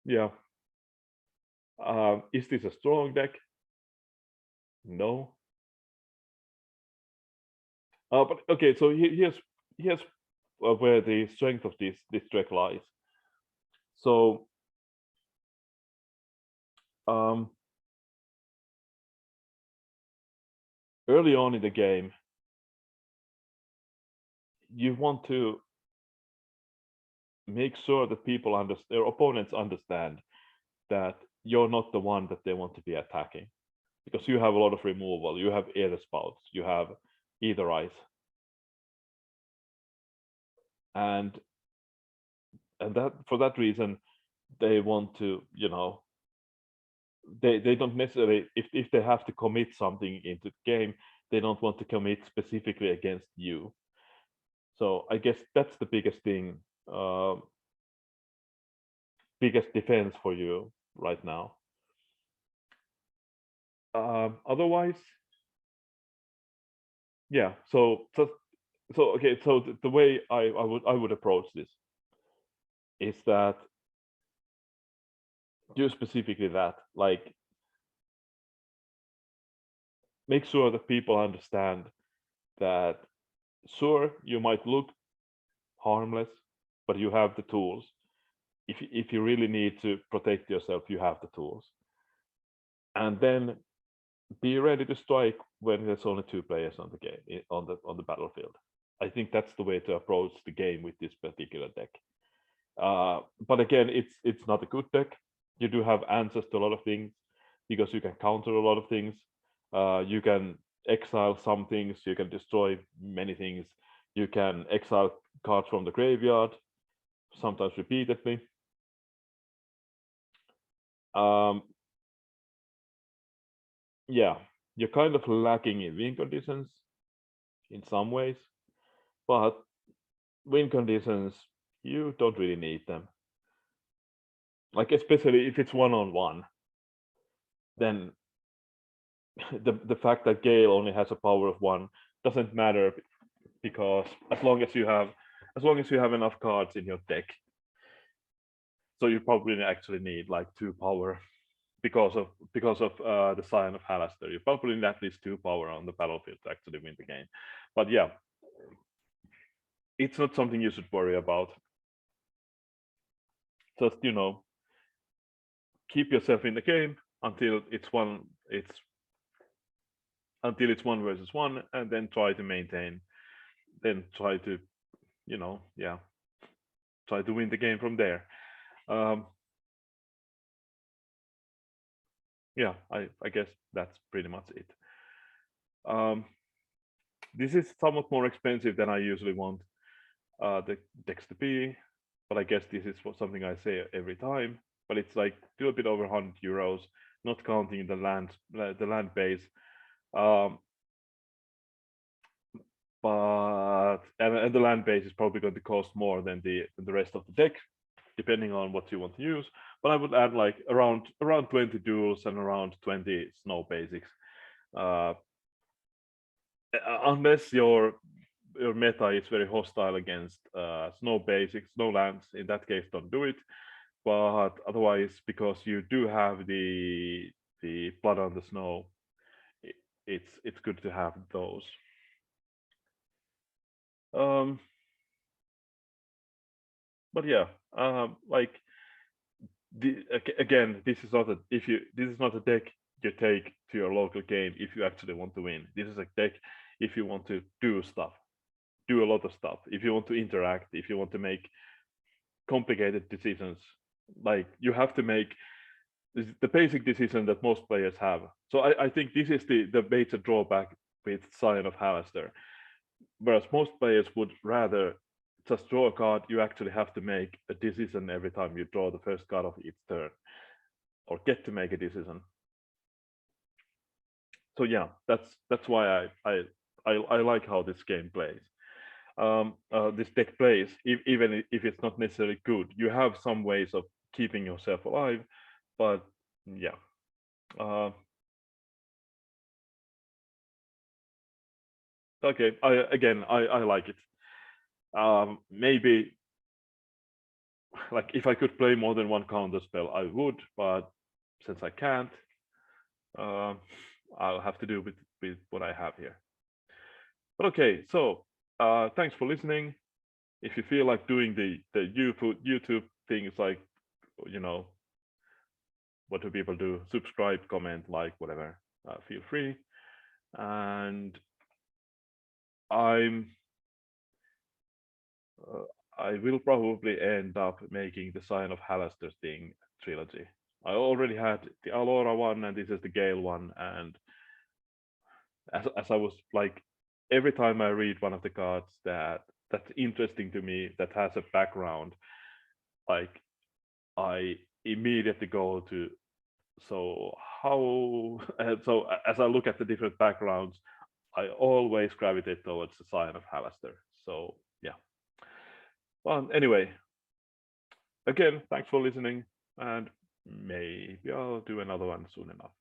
Yeah. Is this a strong deck? No. But okay, so here's where the strength of this deck lies. So early on in the game, you want to make sure that people understand, their opponents understand that you're not the one that they want to be attacking, because you have a lot of removal, you have air spouts, you have either eyes, and that for that reason they want to, they don't necessarily, if they have to commit something into the game, they don't want to commit specifically against you. So I guess that's the biggest thing, biggest defense for you right now. Otherwise, yeah. So okay. So the way I would approach this is that do specifically that, like, make sure that people understand that sure you might look harmless, but you have the tools. If you really need to protect yourself, you have the tools, and then be ready to strike when there's only two players on the game, on the battlefield. I think that's the way to approach the game with this particular deck. But again, it's not a good deck. You do have answers to a lot of things because you can counter a lot of things. You can exile some things. You can destroy many things. You can exile cards from the graveyard, sometimes repeatedly. Yeah, you're kind of lacking in win conditions in some ways, but win conditions, you don't really need them. Like, especially if it's one-on-one, then the fact that Gale only has a power of one doesn't matter, because as long as you have enough cards in your deck, so you probably actually need like 2 power because of the Scion of Halaster. You probably need at least 2 power on the battlefield to actually win the game. But yeah, it's not something you should worry about. Just keep yourself in the game until it's one versus one, and then try to maintain. Then try to, yeah, try to win the game from there. Um, yeah, I guess that's pretty much it. This is somewhat more expensive than I usually want the decks to be, but I guess this is something I say every time. But it's like a little bit over €100, not counting the land base. But and the land base is probably going to cost more than the rest of the deck, depending on what you want to use. But I would add like around 20 duels and around 20 snow basics. Unless your meta is very hostile against snow basics, snow lands, in that case, don't do it. But otherwise, because you do have the blood on the snow, it's good to have those. But yeah, like again, this is not a deck you take to your local game if you actually want to win. This is a deck if you want to do a lot of stuff. If you want to interact, if you want to make complicated decisions, like you have to make the basic decision that most players have. So I think this is the major drawback with Scion of Halaster. Whereas most players would rather just draw a card, you actually have to make a decision every time you draw the first card of each turn, or get to make a decision. So yeah, that's why I like how this game plays. This deck plays, even if it's not necessarily good. You have some ways of keeping yourself alive, but yeah. Okay, I like it. Maybe like if I could play more than one counter spell, I would, but since I can't, I'll have to do with what I have here. But okay, so thanks for listening. If you feel like doing the YouTube things, like, what do people do? Subscribe, comment, like, whatever. Feel free. And I'm I will probably end up making the Scion of Halaster thing trilogy. I already had the Alora one, and this is the Gale one. And as I was like, every time I read one of the cards that's interesting to me, that has a background, like I immediately go to, so how so as I look at the different backgrounds, I always gravitate towards the Scion of Halaster. So yeah. Well, anyway, again, thanks for listening, and maybe I'll do another one soon enough.